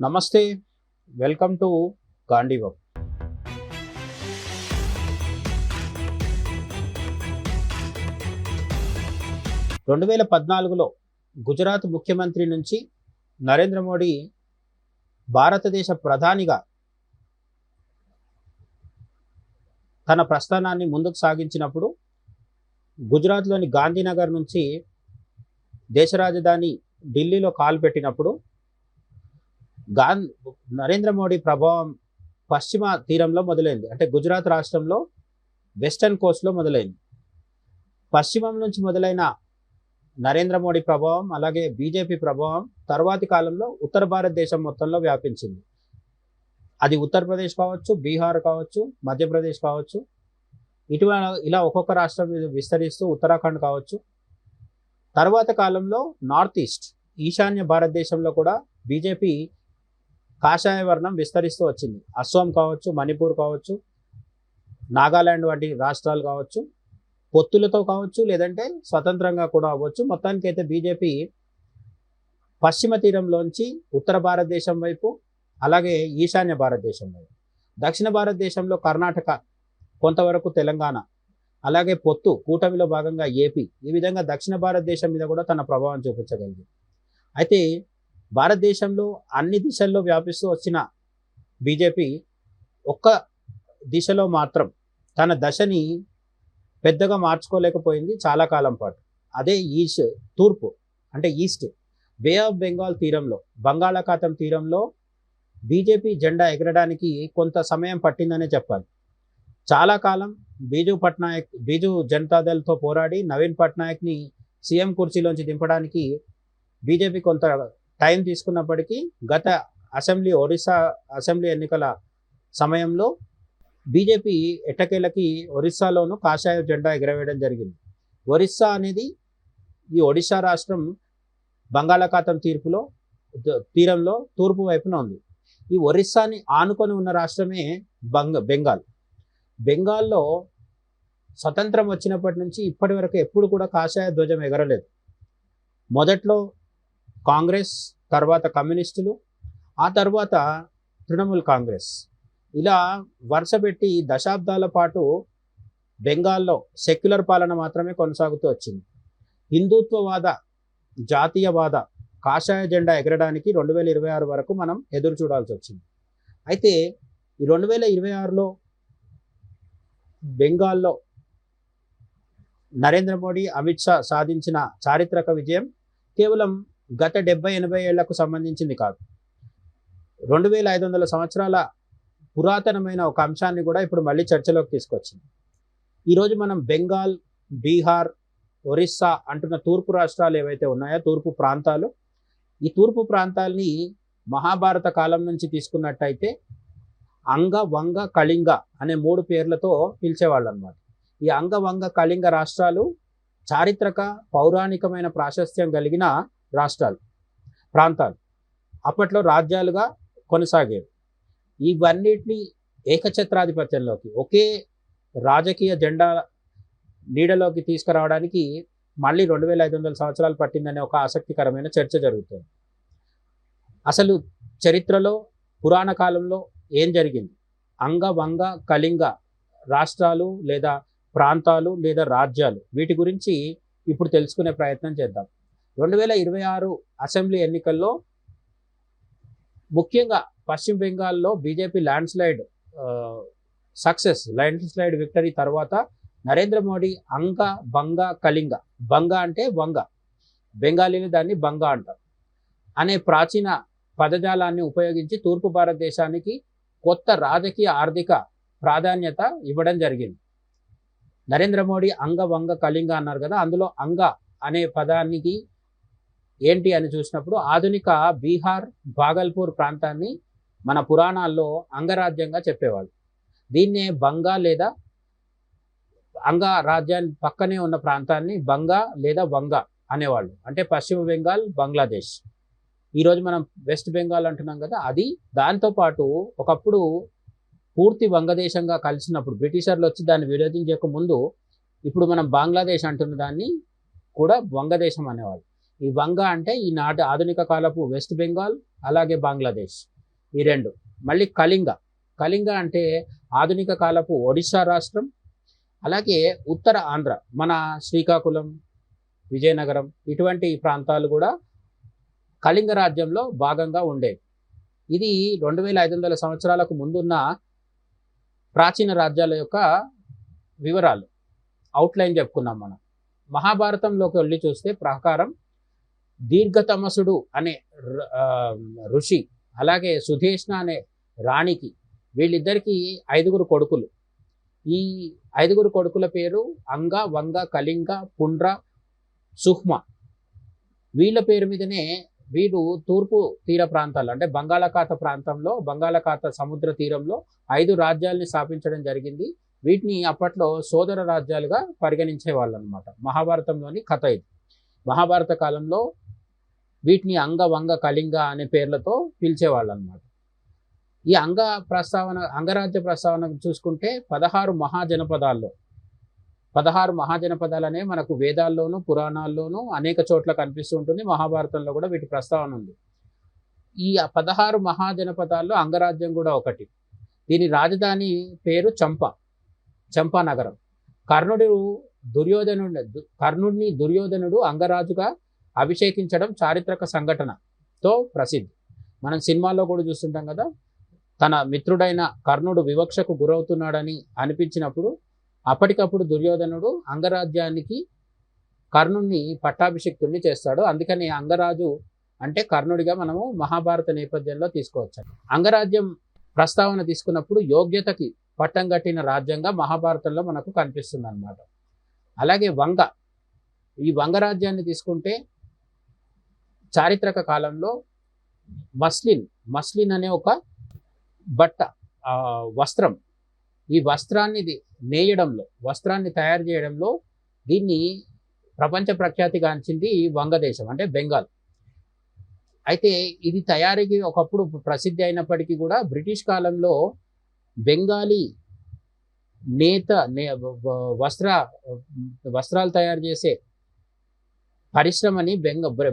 నమస్తే, welcome to గాంధీవం. 2014లో గుజరాత్ ముఖ్యమంత్రి నుంచి నరేంద్ర మోడీ భారతదేశ ప్రధానిగా తన ప్రస్థానాన్ని ముందుకు సాగించినప్పుడు గుజరాత్లోని గాంధీనగర్ నుంచి దేశ రాజధాని ఢిల్లీలో కాలు పెట్టినప్పుడు నరేంద్ర మోడీ ప్రభావం పశ్చిమ తీరంలో మొదలైంది. అంటే గుజరాత్ రాష్ట్రంలో వెస్టర్న్ కోస్ట్లో మొదలైంది. పశ్చిమం నుంచి మొదలైన నరేంద్ర మోడీ ప్రభావం, అలాగే బీజేపీ ప్రభావం తర్వాతి కాలంలో ఉత్తర భారతదేశం మొత్తంలో వ్యాపించింది. అది ఉత్తరప్రదేశ్ కావచ్చు, బీహార్ కావచ్చు, మధ్యప్రదేశ్ కావచ్చు, ఇలా ఒక్కొక్క రాష్ట్రం విస్తరిస్తూ ఉత్తరాఖండ్ కావచ్చు. తర్వాత కాలంలో నార్త్ ఈస్ట్, ఈశాన్య భారతదేశంలో కూడా బీజేపీ కాషాయ వర్ణం విస్తరిస్తూ వచ్చింది. అస్సాం కావచ్చు, మణిపూర్ కావచ్చు, నాగాలాండ్ వంటి రాష్ట్రాలు కావచ్చు, పొత్తులతో కావచ్చు, లేదంటే స్వతంత్రంగా కూడా అవ్వచ్చు. మొత్తానికైతే బీజేపీ పశ్చిమ తీరంలోంచి ఉత్తర భారతదేశం వైపు, అలాగే ఈశాన్య భారతదేశం వైపు, దక్షిణ భారతదేశంలో కర్ణాటక, కొంతవరకు తెలంగాణ, అలాగే పొత్తు కూటమిలో భాగంగా ఏపీ, ఈ విధంగా దక్షిణ భారతదేశం మీద కూడా తన ప్రభావం చూపించగలిగింది. అయితే భారతదేశంలో అన్ని దిశల్లో వ్యాపిస్తూ వచ్చిన బీజేపీ ఒక్క దిశలో మాత్రం తన దశని పెద్దగా మార్చుకోలేకపోయింది చాలా కాలం పాటు. అదే తూర్పు, అంటే ఈస్ట్ బే ఆఫ్ బెంగాల్ తీరంలో, బంగాళాఖాతం తీరంలో బీజేపీ జెండా ఎగరడానికి కొంత సమయం పట్టిందనే చెప్పాలి. చాలా కాలం బీజు జనతాదళ్తో పోరాడి నవీన్ పట్నాయక్ని సీఎం కుర్చీలోంచి దింపడానికి బీజేపీ కొంత టైం తీసుకున్నప్పటికీ గత ఒరిస్సా అసెంబ్లీ ఎన్నికల సమయంలో బీజేపీ ఎట్టకేలకి ఒరిస్సాలోనూ కాషాయ జెండా ఎగరవేయడం జరిగింది. ఒరిస్సా అనేది ఈ ఒడిశా రాష్ట్రం బంగాళాఖాతం తీరంలో తూర్పు వైపున ఉంది. ఈ ఒరిస్సాని ఆనుకొని ఉన్న రాష్ట్రమే బెంగాల్. బెంగాల్లో స్వతంత్రం వచ్చినప్పటి నుంచి ఇప్పటి వరకు ఎప్పుడు కూడా కాషాయ ధ్వజం ఎగరలేదు. మొదట్లో కాంగ్రెస్, తర్వాత కమ్యూనిస్టులు, ఆ తర్వాత తృణమూల్ కాంగ్రెస్, ఇలా వరుస పెట్టి దశాబ్దాల పాటు బెంగాల్లో సెక్యులర్ పాలన మాత్రమే కొనసాగుతూ వచ్చింది. హిందుత్వవాద, జాతీయవాద కాషాయ జెండా ఎగరడానికి 2026 వరకు మనం ఎదురు చూడాల్సి వచ్చింది. అయితే ఈ 2026లో బెంగాల్లో నరేంద్ర మోడీ, అమిత్ షా సాధించిన చారిత్రక విజయం కేవలం గత 70-80 ఏళ్లకు సంబంధించింది కాదు. 2500 సంవత్సరాల పురాతనమైన ఒక అంశాన్ని కూడా ఇప్పుడు మళ్ళీ చర్చలోకి తీసుకొచ్చింది. ఈరోజు మనం బెంగాల్, బీహార్, ఒరిస్సా అంటున్న తూర్పు రాష్ట్రాలు ఏవైతే ఉన్నాయో, తూర్పు ప్రాంతాలు, ఈ తూర్పు ప్రాంతాల్ని మహాభారత కాలం నుంచి తీసుకున్నట్టయితే అంగ, వంగ, కళింగ అనే 3 పేర్లతో పిలిచేవాళ్ళు అన్నమాట. ఈ అంగ, వంగ, కళింగ రాష్ట్రాలు చారిత్రక, పౌరాణికమైన ప్రాశస్త్యం కలిగిన ప్రాంతాలు అప్పట్లో రాజ్యాలుగా కొనసాగేవి. ఇవన్నిటిని ఏకఛత్రాధిపత్యంలోకి, ఒకే రాజకీయ జెండా నీడలోకి తీసుకురావడానికి మళ్ళీ 2500 సంవత్సరాలు పట్టిందనే ఒక ఆసక్తికరమైన చర్చ జరుగుతుంది. అసలు చరిత్రలో, పురాణ కాలంలో ఏం జరిగింది? అంగ, వంగ, కళింగ రాష్ట్రాలు లేదా ప్రాంతాలు లేదా రాజ్యాలు, వీటి గురించి ఇప్పుడు తెలుసుకునే ప్రయత్నం చేద్దాం. 2026 అసెంబ్లీ ఎన్నికల్లో ముఖ్యంగా పశ్చిమ బెంగాల్లో బీజేపీ ల్యాండ్ స్లైడ్ విక్టరీ తర్వాత నరేంద్ర మోడీ అంగ, బంగ, కళింగ, బంగ అంటే వంగ, బెంగాలీలు దాన్ని బంగ అంటారు, అనే ప్రాచీన పదజాలాన్ని ఉపయోగించి తూర్పు భారతదేశానికి కొత్త రాజకీయ, ఆర్థిక ప్రాధాన్యత ఇవ్వడం జరిగింది. నరేంద్ర మోడీ అంగ, వంగ, కళింగ అన్నారు కదా, అందులో అంగ అనే పదానికి ఏంటి అని చూసినప్పుడు ఆధునిక బీహార్, భాగల్పూర్ ప్రాంతాన్ని మన పురాణాల్లో అంగరాజ్యంగా చెప్పేవాళ్ళు. దీన్నే బంగా లేదా అంగ రాజ్యాన్ని పక్కనే ఉన్న ప్రాంతాన్ని బంగా లేదా వంగ అనేవాళ్ళు. అంటే పశ్చిమ బెంగాల్, బంగ్లాదేశ్. ఈరోజు మనం వెస్ట్ బెంగాల్ అంటున్నాం కదా, అది. దాంతోపాటు ఒకప్పుడు పూర్తి వంగదేశంగా కలిసినప్పుడు బ్రిటిషర్లు వచ్చి దాన్ని విడదీయక ముందు ఇప్పుడు మనం బంగ్లాదేశ్ అంటున్న దాన్ని కూడా వంగదేశం అనేవాళ్ళు. ఈ వంగ అంటే ఈనాటి ఆధునిక కాలపు వెస్ట్ బెంగాల్, అలాగే బంగ్లాదేశ్, ఈ రెండు. మళ్ళీ కళింగ. కళింగ అంటే ఆధునిక కాలపు ఒడిశా రాష్ట్రం, అలాగే ఉత్తర ఆంధ్ర, మన శ్రీకాకుళం, విజయనగరం ఇటువంటి ప్రాంతాలు కూడా కళింగ రాజ్యంలో భాగంగా ఉండేవి. ఇది 2500 సంవత్సరాలకు ముందున్న ప్రాచీన రాజ్యాల యొక్క వివరాలు, అవుట్లైన్ చెప్పుకున్నాం మనం. మహాభారతంలోకి వెళ్ళి చూస్తే ప్రకారం దీర్ఘతమసుడు అనే ఋషి, అలాగే సుధేష్ణ అనే రాణికి, వీళ్ళిద్దరికీ 5 కొడుకులు. ఈ 5 కొడుకుల పేరు అంగ, వంగ, కళింగ, పుండ్ర, సుహ్మ. వీళ్ళ పేరు మీదనే వీరు తూర్పు తీర ప్రాంతాలు అంటే బంగాళాఖాత ప్రాంతంలో, బంగాళాఖాత సముద్ర తీరంలో 5 రాజ్యాల్ని స్థాపించడం జరిగింది. వీటిని అప్పట్లో సోదర రాజ్యాలుగా పరిగణించే వాళ్ళు అనమాట. మహాభారతంలోని కథ ఇది. మహాభారత కాలంలో వీటిని అంగ, వంగ, కళింగ అనే పేర్లతో పిలిచేవాళ్ళు అనమాట. ఈ అంగరాజ్య ప్రస్తావన చూసుకుంటే 16 మహాజనపదాల్లో, 16 మహాజనపదాలనే మనకు వేదాల్లోనూ పురాణాల్లోనూ అనేక చోట్ల కనిపిస్తూ ఉంటుంది. మహాభారతంలో కూడా వీటి ప్రస్తావన ఉంది. ఈ 16 మహాజనపదాల్లో అంగరాజ్యం కూడా ఒకటి. దీని రాజధాని పేరు చంపా నగరం. కర్ణుడిని దుర్యోధనుడు అంగరాజుగా అభిషేకించడం చారిత్రక సంఘటనతో ప్రసిద్ధి. మనం సినిమాల్లో కూడా చూస్తుంటాం కదా, తన మిత్రుడైన కర్ణుడు వివక్షకు గురవుతున్నాడని అనిపించినప్పుడు అప్పటికప్పుడు దుర్యోధనుడు అంగరాజ్యానికి కర్ణుడిని పట్టాభిషిక్తుడిని చేస్తాడు. అందుకని అంగరాజు అంటే కర్ణుడిగా మనము మహాభారత నేపథ్యంలో తీసుకోవచ్చు. అంగరాజ్యం ప్రస్తావన తీసుకున్నప్పుడు యోగ్యతకి పట్టం కట్టిన రాజ్యంగా మహాభారతంలో మనకు కనిపిస్తుంది అన్నమాట. అలాగే ఈ వంగ రాజ్యాన్ని తీసుకుంటే చారిత్రక కాలంలో మస్లిన్ అనే ఒక బట్ట, వస్త్రం, ఈ వస్త్రాన్ని వస్త్రాన్ని తయారు చేయడంలో దీన్ని ప్రపంచ ప్రఖ్యాతిగాంచింది ఈ వంగదేశం అంటే బెంగాల్. అయితే ఇది తయారీకి ఒకప్పుడు ప్రసిద్ధి అయినప్పటికీ కూడా బ్రిటిష్ కాలంలో బెంగాలీ వస్త్రాలు తయారు చేసే పరిశ్రమని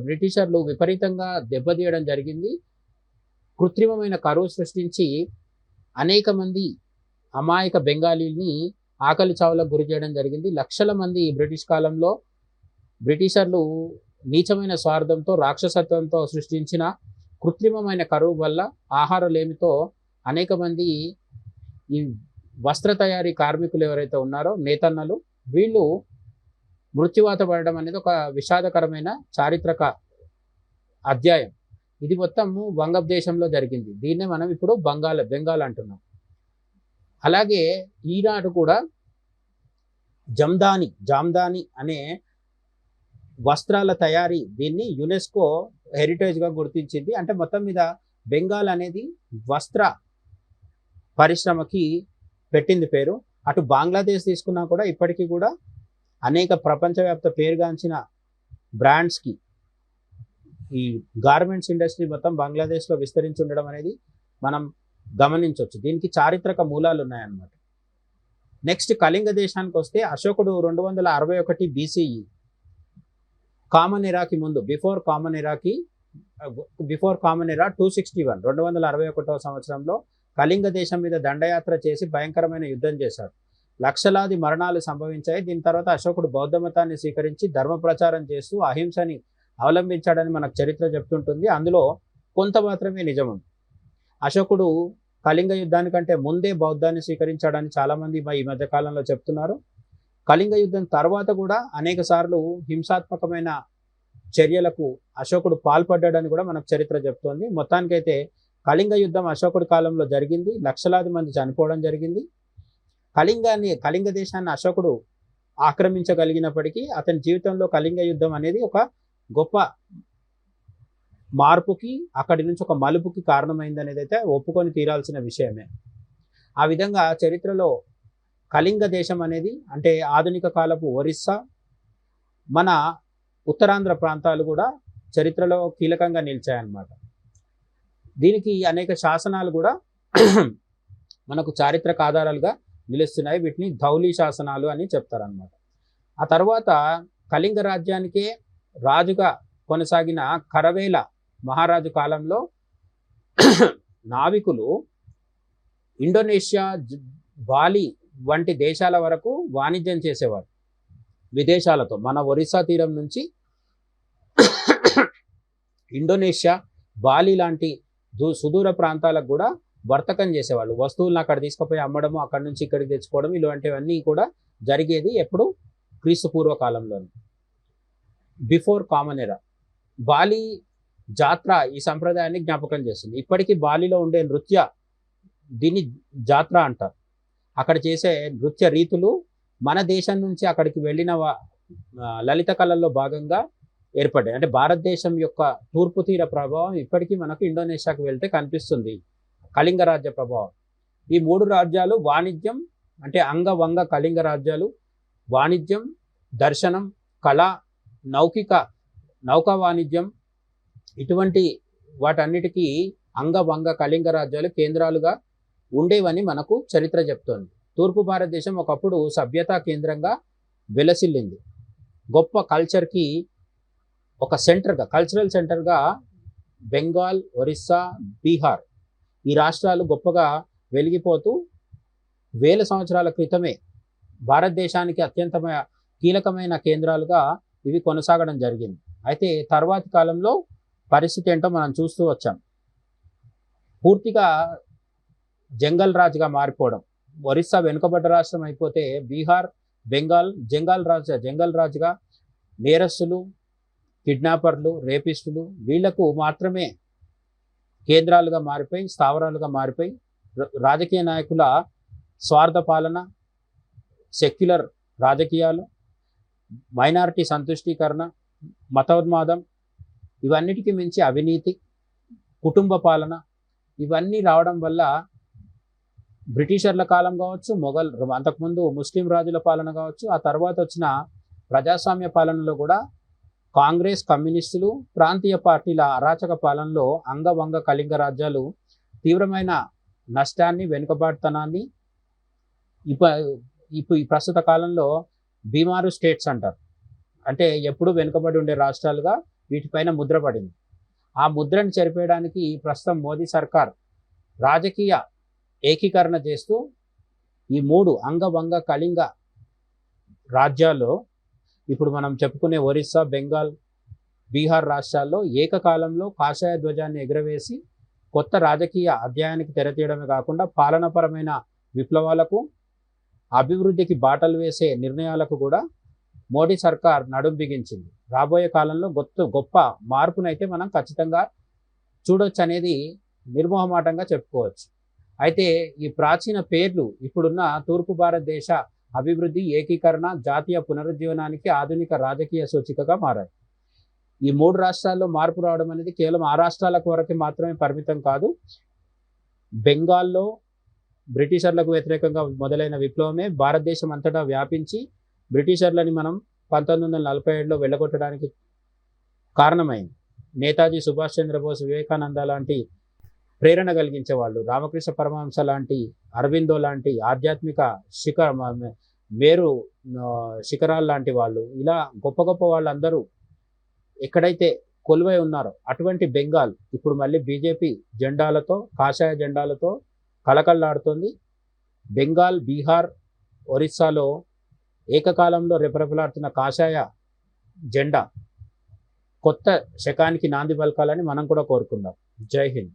బ్రిటిషర్లు విపరీతంగా దెబ్బతీయడం జరిగింది. కృత్రిమమైన కరువు సృష్టించి అనేక మంది అమాయక బెంగాలీని ఆకలి చావులకు గురి చేయడం జరిగింది. లక్షల మంది బ్రిటిష్ కాలంలో బ్రిటిషర్లు నీచమైన స్వార్థంతో, రాక్షసత్వంతో సృష్టించిన కృత్రిమమైన కరువు వల్ల, ఆహారలేమితో అనేక మంది ఈ వస్త్ర తయారీ కార్మికులు ఎవరైతే ఉన్నారో, నేతన్నలు, వీళ్ళు మృత్యువాత పడడం అనేది ఒక విషాదకరమైన చారిత్రక అధ్యాయం. ఇది మొత్తం వంగదేశంలో జరిగింది. దీన్నే మనం ఇప్పుడు బెంగాల్ అంటున్నాం. అలాగే ఈనాడు కూడా జామ్దాని అనే వస్త్రాల తయారీ, దీన్ని యునెస్కో హెరిటేజ్గా గుర్తించింది. అంటే మొత్తం మీద బెంగాల్ అనేది వస్త్ర పరిశ్రమకి పెట్టింది పేరు. అటు బంగ్లాదేశ్ తీసుకున్నా కూడా ఇప్పటికీ కూడా అనేక ప్రపంచవ్యాప్త పేరుగాంచిన బ్రాండ్స్కి ఈ గార్మెంట్స్ ఇండస్ట్రీ మొత్తం బంగ్లాదేశ్లో విస్తరించి ఉండడం అనేది మనం గమనించవచ్చు. దీనికి చారిత్రక మూలాలు ఉన్నాయన్నమాట. నెక్స్ట్ కళింగ దేశానికి వస్తే అశోకుడు 261 BCE కామన్ ఎరాకి ముందు, బిఫోర్ కామన్ ఎరా 261 261వ సంవత్సరంలో కళింగ దేశం మీద దండయాత్ర చేసి భయంకరమైన యుద్ధం చేశాడు. లక్షలాది మరణాలు సంభవించాయి. దీని తర్వాత అశోకుడు బౌద్ధ మతాన్ని స్వీకరించి ధర్మ ప్రచారం చేస్తూ అహింసని అవలంబించాడని మనకు చరిత్ర చెప్తుంటుంది. అందులో కొంత మాత్రమే నిజం ఉంది. అశోకుడు కళింగ యుద్ధానికంటే ముందే బౌద్ధాన్ని స్వీకరించాడని చాలామంది ఈ మధ్య కాలంలో చెప్తున్నారు. కళింగ యుద్ధం తర్వాత కూడా అనేక సార్లు హింసాత్మకమైన చర్యలకు అశోకుడు పాల్పడ్డాడని కూడా మనకు చరిత్ర చెప్తోంది. మొత్తానికైతే కళింగ యుద్ధం అశోకుడి కాలంలో జరిగింది. లక్షలాది మంది చనిపోవడం జరిగింది. కళింగ దేశాన్ని అశోకుడు ఆక్రమించగలిగినప్పటికీ అతని జీవితంలో కళింగ యుద్ధం అనేది ఒక గొప్ప మార్పుకి, అక్కడి నుంచి ఒక మలుపుకి కారణమైంది అనేది అయితే ఒప్పుకొని తీరాల్సిన విషయమే. ఆ విధంగా చరిత్రలో కళింగ దేశం అనేది అంటే ఆధునిక కాలపు ఒరిస్సా, మన ఉత్తరాంధ్ర ప్రాంతాలు కూడా చరిత్రలో కీలకంగా నిలిచాయన్నమాట. దీనికి అనేక శాసనాలు కూడా మనకు చారిత్రక ఆధారాలుగా నిలుస్తున్నాయి. వీటిని ధౌలి శాసనాలు అని చెప్తారనమాట. ఆ తర్వాత కళింగ రాజ్యానికే రాజుగా కొనసాగిన ఖరవేల మహారాజు కాలంలో నావికులు ఇండోనేషియా, బాలి వంటి దేశాల వరకు వాణిజ్యం చేసేవారు విదేశాలతో. మన ఒరిస్సా తీరం నుంచి ఇండోనేషియా, బాలి లాంటి సుదూర ప్రాంతాలకు కూడా వర్తకం చేసేవాళ్ళు. వస్తువులను అక్కడ తీసుకుపోయి అమ్మడము, అక్కడి నుంచి ఇక్కడికి తెచ్చుకోవడం, ఇలాంటివన్నీ కూడా జరిగేది ఎప్పుడు? క్రీస్తు పూర్వకాలంలోనే, బిఫోర్ కామన్ ఎరా. బాలి జాత్ర ఈ సంప్రదాయాన్ని జ్ఞాపకం చేస్తుంది. ఇప్పటికీ బాలిలో ఉండే నృత్య, దీన్ని జాత్ర అంటారు. అక్కడ చేసే నృత్య రీతులు మన దేశం నుంచి అక్కడికి వెళ్ళిన లలిత కళల్లో భాగంగా ఏర్పడ్డాయి. అంటే భారతదేశం యొక్క తూర్పు తీర ప్రభావం ఇప్పటికీ మనకు ఇండోనేషియాకు వెళ్తే కనిపిస్తుంది. కళింగ రాజ్య ప్రభావం. ఈ 3 రాజ్యాలు వాణిజ్యం, అంటే అంగ కళింగ రాజ్యాలు వాణిజ్యం, దర్శనం, కళ, నౌకా వాణిజ్యం, ఇటువంటి వాటన్నిటికీ అంగ కళింగ రాజ్యాలు కేంద్రాలుగా ఉండేవని మనకు చరిత్ర చెప్తోంది. తూర్పు భారతదేశం ఒకప్పుడు సభ్యతా కేంద్రంగా వెలసిల్లింది. గొప్ప కల్చర్కి ఒక సెంటర్గా, కల్చరల్ సెంటర్గా బెంగాల్, ఒరిస్సా, బీహార్ ఈ రాష్ట్రాలు గొప్పగా వెలిగిపోతూ వేల సంవత్సరాల క్రితమే భారతదేశానికి అత్యంత కీలకమైన కేంద్రాలుగా ఇవి కొనసాగడం జరిగింది. అయితే తర్వాతి కాలంలో పరిస్థితి ఏంటో మనం చూస్తూ వచ్చాం. పూర్తిగా జంగల్ రాజ్గా మారిపోవడం. ఒరిస్సా వెనుకబడ్డ రాష్ట్రం అయిపోతే బీహార్, బెంగాల్ జంగల్ రాజ్గా నేరస్తులు, కిడ్నాపర్లు, రేపిస్టులు వీళ్లకు మాత్రమే కేంద్రాలుగా మారిపోయి, స్థావరాలుగా మారిపోయి, రాజకీయ నాయకుల స్వార్థ పాలన, సెక్యులర్ రాజకీయాలు, మైనారిటీ సంతుష్టీకరణ, మతోన్మాదం, ఇవన్నిటికీ మించి అవినీతి, కుటుంబ పాలన, ఇవన్నీ రావడం వల్ల బ్రిటిషర్ల కాలం కావచ్చు, అంతకుముందు ముస్లిం రాజుల పాలన కావచ్చు, ఆ తర్వాత వచ్చిన ప్రజాస్వామ్య పాలనలో కూడా కాంగ్రెస్, కమ్యూనిస్టులు, ప్రాంతీయ పార్టీల అరాచక పాలనలో అంగ కళింగ రాజ్యాలు తీవ్రమైన నష్టాన్ని, వెనుకబాటుతనాన్ని ఈ ప్రస్తుత కాలంలో బీమారు స్టేట్స్ అంటారు. అంటే ఎప్పుడూ వెనుకబడి ఉండే రాష్ట్రాలుగా వీటిపైన ముద్ర పడింది. ఆ ముద్రను చెరిపేయడానికి ప్రస్తుతం మోదీ సర్కార్ రాజకీయ ఏకీకరణ చేస్తూ ఈ 3 అంగ కళింగ రాజ్యాల్లో ఇప్పుడు మనం చెప్పుకునే ఒరిస్సా, బెంగాల్, బీహార్ రాష్ట్రాల్లో ఏకకాలంలో కాషాయ ధ్వజాన్ని ఎగురవేసి కొత్త రాజకీయ అధ్యాయానికి తెరతీయడమే కాకుండా పాలనాపరమైన విప్లవాలకు, అభివృద్ధికి బాటలు వేసే నిర్ణయాలకు కూడా మోడీ సర్కార్ నడుం బిగించింది. రాబోయే కాలంలో గొప్ప మార్పునైతే మనం ఖచ్చితంగా చూడొచ్చు అనేది నిర్మోహమాటంగా చెప్పుకోవచ్చు. అయితే ఈ ప్రాచీన పేర్లు ఇప్పుడున్న తూర్పు భారతదేశ అభివృద్ధి, ఏకీకరణ, జాతీయ పునరుజ్జీవనానికి ఆధునిక రాజకీయ సూచికగా మారాయి. ఈ 3 రాష్ట్రాల్లో మార్పు రావడం అనేది కేవలం ఆ రాష్ట్రాలకు వరకు మాత్రమే పరిమితం కాదు. బెంగాల్లో బ్రిటిషర్లకు వ్యతిరేకంగా మొదలైన విప్లవమే భారతదేశం అంతటా వ్యాపించి బ్రిటిషర్లని మనం 1947లో వెళ్ళగొట్టడానికి కారణమైంది. నేతాజీ సుభాష్ చంద్రబోస్, వివేకానంద లాంటి ప్రేరణ కలిగించే వాళ్ళు, రామకృష్ణ పరమహంస లాంటి, అరవిందో లాంటి ఆధ్యాత్మిక మేరు శిఖరాలు లాంటి వాళ్ళు, ఇలా గొప్ప వాళ్ళందరూ ఎక్కడైతే కొలువై ఉన్నారో అటువంటి బెంగాల్ ఇప్పుడు మళ్ళీ బీజేపీ జెండాలతో, కాషాయ జెండాలతో కళకళలాడుతోంది. బెంగాల్, బీహార్, ఒరిస్సాలో ఏకకాలంలో రెపరెపలాడుతున్న కాషాయ జెండా కొత్త శకానికి నాంది పలకాలని మనం కూడా కోరుకుందాం. జై హింద్.